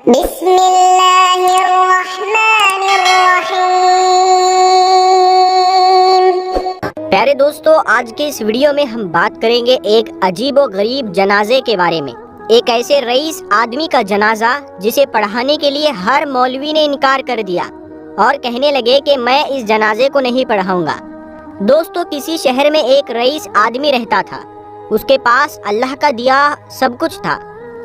بسم اللہ الرحمن الرحیم۔ پیارے دوستو، آج کے اس ویڈیو میں ہم بات کریں گے ایک عجیب و غریب جنازے کے بارے میں۔ ایک ایسے رئیس آدمی کا جنازہ جسے پڑھانے کے لیے ہر مولوی نے انکار کر دیا اور کہنے لگے کہ میں اس جنازے کو نہیں پڑھاؤں گا۔ دوستو، کسی شہر میں ایک رئیس آدمی رہتا تھا۔ اس کے پاس اللہ کا دیا سب کچھ تھا۔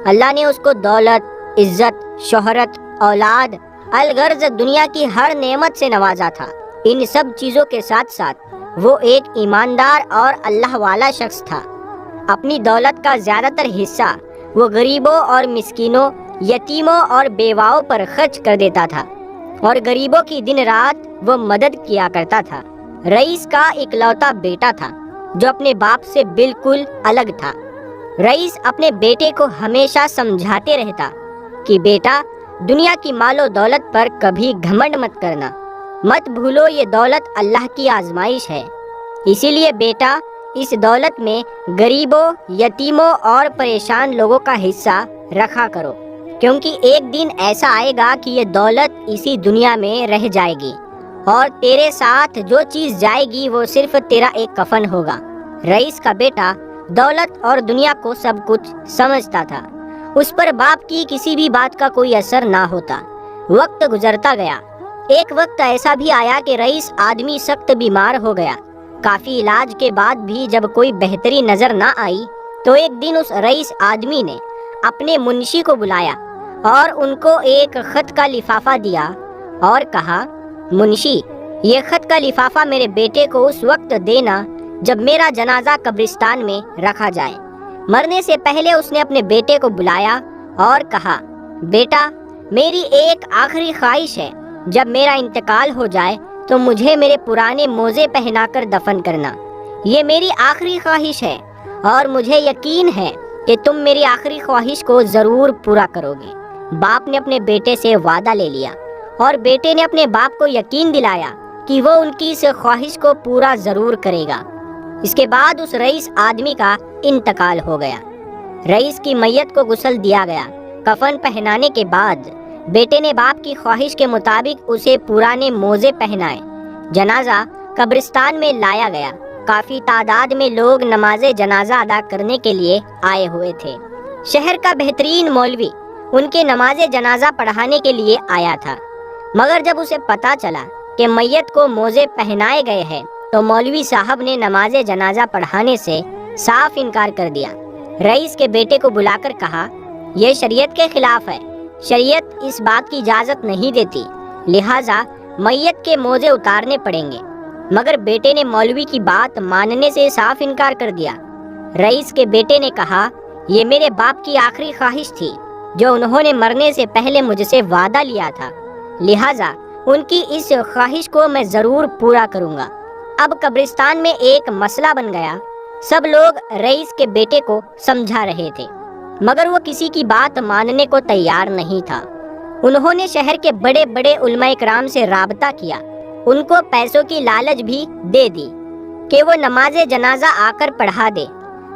اللہ نے اس کو دولت، عزت، شہرت، اولاد، الغرض دنیا کی ہر نعمت سے نوازا تھا۔ ان سب چیزوں کے ساتھ ساتھ وہ ایک ایماندار اور اللہ والا شخص تھا۔ اپنی دولت کا زیادہ تر حصہ وہ غریبوں اور مسکینوں، یتیموں اور بیواؤں پر خرچ کر دیتا تھا اور غریبوں کی دن رات وہ مدد کیا کرتا تھا۔ رئیس کا اکلوتا بیٹا تھا جو اپنے باپ سے بالکل الگ تھا۔ رئیس اپنے بیٹے کو ہمیشہ سمجھاتے رہتا کہ بیٹا، دنیا کی مال و دولت پر کبھی گھمنڈ مت کرنا، مت بھولو یہ دولت اللہ کی آزمائش ہے۔ اسی لیے بیٹا، اس دولت میں غریبوں، یتیموں اور پریشان لوگوں کا حصہ رکھا کرو، کیونکہ ایک دن ایسا آئے گا کہ یہ دولت اسی دنیا میں رہ جائے گی اور تیرے ساتھ جو چیز جائے گی وہ صرف تیرا ایک کفن ہوگا۔ رئیس کا بیٹا دولت اور دنیا کو سب کچھ سمجھتا تھا۔ اس پر باپ کی کسی بھی بات کا کوئی اثر نہ ہوتا۔ وقت گزرتا گیا۔ ایک وقت ایسا بھی آیا کہ رئیس آدمی سخت بیمار ہو گیا۔ کافی علاج کے بعد بھی جب کوئی بہتری نظر نہ آئی تو ایک دن اس رئیس آدمی نے اپنے منشی کو بلایا اور ان کو ایک خط کا لفافہ دیا اور کہا، منشی، یہ خط کا لفافہ میرے بیٹے کو اس وقت دینا جب میرا جنازہ قبرستان میں رکھا جائے۔ مرنے سے پہلے اس نے اپنے بیٹے کو بلایا اور کہا، بیٹا، میری ایک آخری خواہش ہے، جب میرا انتقال ہو جائے تو مجھے میرے پرانے موزے پہنا کر دفن کرنا۔ یہ میری آخری خواہش ہے اور مجھے یقین ہے کہ تم میری آخری خواہش کو ضرور پورا کرو گے۔ باپ نے اپنے بیٹے سے وعدہ لے لیا اور بیٹے نے اپنے باپ کو یقین دلایا کہ وہ ان کی اس خواہش کو پورا ضرور کرے گا۔ اس کے بعد اس رئیس آدمی کا انتقال ہو گیا۔ رئیس کی میت کو غسل دیا گیا۔ کفن پہنانے کے بعد بیٹے نے باپ کی خواہش کے مطابق اسے پرانے موزے پہنائے۔ جنازہ قبرستان میں لایا گیا۔ کافی تعداد میں لوگ نماز جنازہ ادا کرنے کے لیے آئے ہوئے تھے۔ شہر کا بہترین مولوی ان کے نماز جنازہ پڑھانے کے لیے آیا تھا، مگر جب اسے پتا چلا کہ میت کو موزے پہنائے گئے ہیں تو مولوی صاحب نے نماز جنازہ پڑھانے سے صاف انکار کر دیا۔ رئیس کے بیٹے کو بلا کر کہا، یہ شریعت کے خلاف ہے، شریعت اس بات کی اجازت نہیں دیتی، لہٰذا میت کے موزے اتارنے پڑیں گے۔ مگر بیٹے نے مولوی کی بات ماننے سے صاف انکار کر دیا۔ رئیس کے بیٹے نے کہا، یہ میرے باپ کی آخری خواہش تھی جو انہوں نے مرنے سے پہلے مجھ سے وعدہ لیا تھا، لہٰذا ان کی اس خواہش کو میں ضرور پورا کروں گا۔ اب قبرستان میں ایک مسئلہ بن گیا۔ سب لوگ رئیس کے بیٹے کو سمجھا رہے تھے، مگر وہ کسی کی بات ماننے کو تیار نہیں تھا۔ انہوں نے شہر کے بڑے بڑے علماء کرام سے رابطہ کیا، ان کو پیسوں کی لالچ بھی دے دی کہ وہ نماز جنازہ آ کر پڑھا دے،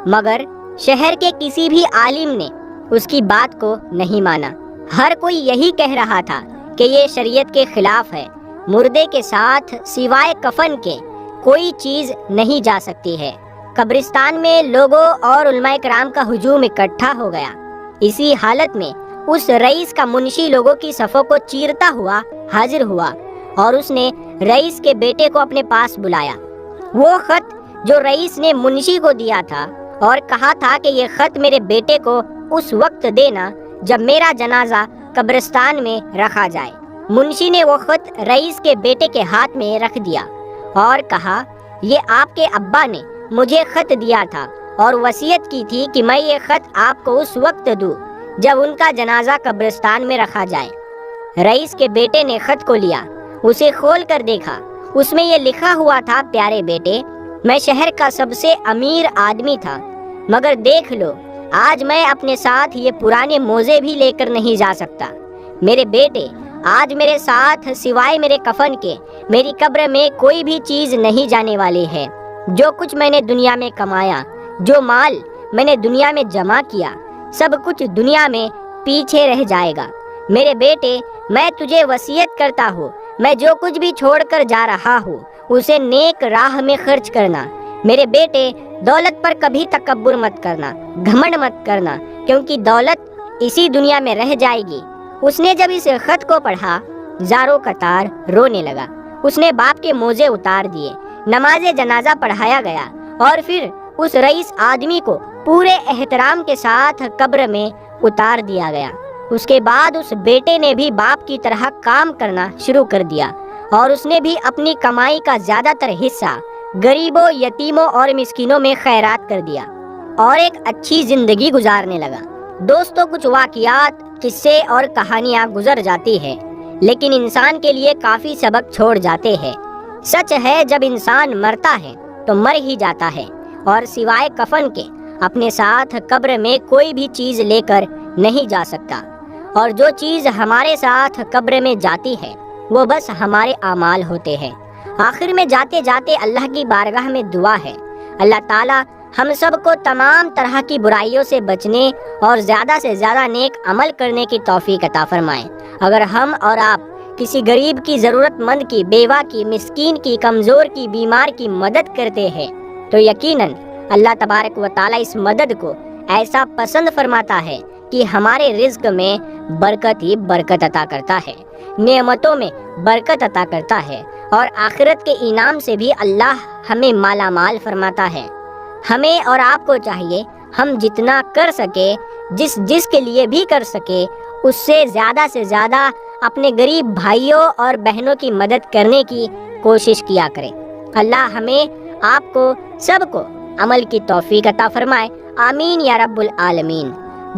مگر شہر کے کسی بھی عالم نے اس کی بات کو نہیں مانا۔ ہر کوئی یہی کہہ رہا تھا کہ یہ شریعت کے خلاف ہے، مردے کے ساتھ سوائے کفن کے کوئی چیز نہیں جا سکتی ہے۔ قبرستان میں لوگوں اور علماء کرام کا ہجوم اکٹھا ہو گیا۔ اسی حالت میں اس رئیس کا منشی لوگوں کی صفوں کو چیرتا ہوا حاضر ہوا اور اس نے رئیس کے بیٹے کو اپنے پاس بلایا۔ وہ خط جو رئیس نے منشی کو دیا تھا اور کہا تھا کہ یہ خط میرے بیٹے کو اس وقت دینا جب میرا جنازہ قبرستان میں رکھا جائے۔ منشی نے وہ خط رئیس کے بیٹے کے ہاتھ میں رکھ دیا اور کہا، یہ آپ کے ابا نے مجھے خط دیا تھا اور وصیت کی تھی کہ میں یہ خط آپ کو اس وقت دوں جب ان کا جنازہ قبرستان میں رکھا جائے۔ رئیس کے بیٹے نے خط کو لیا، اسے کھول کر دیکھا۔ اس میں یہ لکھا ہوا تھا، پیارے بیٹے، میں شہر کا سب سے امیر آدمی تھا، مگر دیکھ لو، آج میں اپنے ساتھ یہ پرانے موزے بھی لے کر نہیں جا سکتا۔ میرے بیٹے، آج میرے ساتھ سوائے میرے کفن کے میری قبر میں کوئی بھی چیز نہیں جانے والی ہے۔ جو کچھ میں نے دنیا میں کمایا، جو مال میں نے دنیا میں جمع کیا، سب کچھ دنیا میں پیچھے رہ جائے گا۔ میرے بیٹے میں تجھے وصیت کرتا ہوں میں جو کچھ بھی چھوڑ کر جا رہا ہوں اسے نیک راہ میں خرچ کرنا۔ میرے بیٹے دولت پر کبھی تکبر مت کرنا، گھمنڈ مت کرنا، کیونکہ دولت اسی دنیا میں رہ جائے گی۔ اس نے جب اس خط کو پڑھا زاروں قطار رونے لگا۔ اس نے باپ کے موزے اتار دیے، نماز جنازہ پڑھایا گیا اور پھر اس رئیس آدمی کو پورے احترام کے ساتھ قبر میں اتار دیا گیا۔ اس کے بعد اس بیٹے نے بھی باپ کی طرح کام کرنا شروع کر دیا اور اس نے بھی اپنی کمائی کا زیادہ تر حصہ غریبوں، یتیموں اور مسکینوں میں خیرات کر دیا اور ایک اچھی زندگی گزارنے لگا۔ دوستو، کچھ واقعات، قصے اور کہانیاں گزر جاتی ہیں لیکن انسان کے لیے کافی سبق چھوڑ جاتے ہیں۔ سچ ہے جب انسان مرتا ہے تو مر ہی جاتا ہے اور سوائے کفن کے اپنے ساتھ قبر میں کوئی بھی چیز لے کر نہیں جا سکتا، اور جو چیز ہمارے ساتھ قبر میں جاتی ہے وہ بس ہمارے اعمال ہوتے ہیں۔ آخر میں جاتے جاتے اللہ کی بارگاہ میں دعا ہے، اللہ تعالیٰ ہم سب کو تمام طرح کی برائیوں سے بچنے اور زیادہ سے زیادہ نیک عمل کرنے کی توفیق عطا فرمائیں۔ اگر ہم اور آپ کسی غریب کی، ضرورت مند کی، بیوہ کی، مسکین کی، کمزور کی، بیمار کی مدد کرتے ہیں تو یقیناً اللہ تبارک و تعالیٰ اس مدد کو ایسا پسند فرماتا ہے کہ ہمارے رزق میں برکت ہی برکت عطا کرتا ہے، نعمتوں میں برکت عطا کرتا ہے اور آخرت کے انعام سے بھی اللہ ہمیں مالا مال فرماتا ہے۔ ہمیں اور آپ کو چاہیے ہم جتنا کر سکے، جس کے لیے بھی کر سکے، اس سے زیادہ اپنے غریب بھائیوں اور بہنوں کی مدد کرنے کی کوشش کیا کریں۔ اللہ ہمیں، آپ کو، سب کو عمل کی توفیق عطا فرمائے، آمین یا رب العالمین۔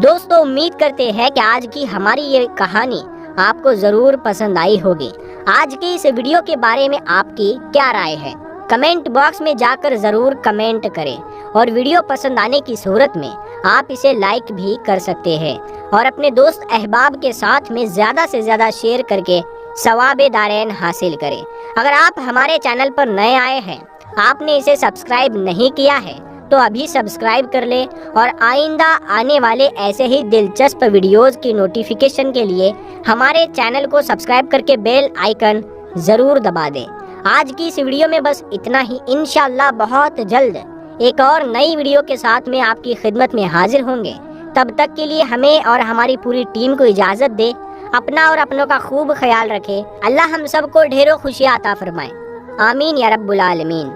دوستو، امید کرتے ہیں کہ آج کی ہماری یہ کہانی آپ کو ضرور پسند آئی ہوگی۔ آج کے اس ویڈیو کے بارے میں آپ کی کیا رائے ہے؟ کمنٹ باکس میں جا کر ضرور کمنٹ کریں اور ویڈیو پسند آنے کی صورت میں آپ اسے لائک بھی کر سکتے ہیں اور اپنے دوست احباب کے ساتھ میں زیادہ سے زیادہ شیئر کر کے ثواب دارین حاصل کریں۔ اگر آپ ہمارے چینل پر نئے آئے ہیں، آپ نے اسے سبسکرائب نہیں کیا ہے تو ابھی سبسکرائب کر لیں اور آئندہ آنے والے ایسے ہی دلچسپ ویڈیوز کی نوٹیفیکیشن کے لیے ہمارے چینل کو سبسکرائب کر کے بیل آئیکن ضرور دبا دیں۔ آج کی اس ویڈیو میں بس اتنا ہی، انشاءاللہ بہت جلد ایک اور نئی ویڈیو کے ساتھ میں آپ کی خدمت میں حاضر ہوں گے۔ تب تک کے لیے ہمیں اور ہماری پوری ٹیم کو اجازت دے، اپنا اور اپنوں کا خوب خیال رکھے۔ اللہ ہم سب کو ڈھیروں خوشیاں عطا فرمائے، آمین یا رب العالمین۔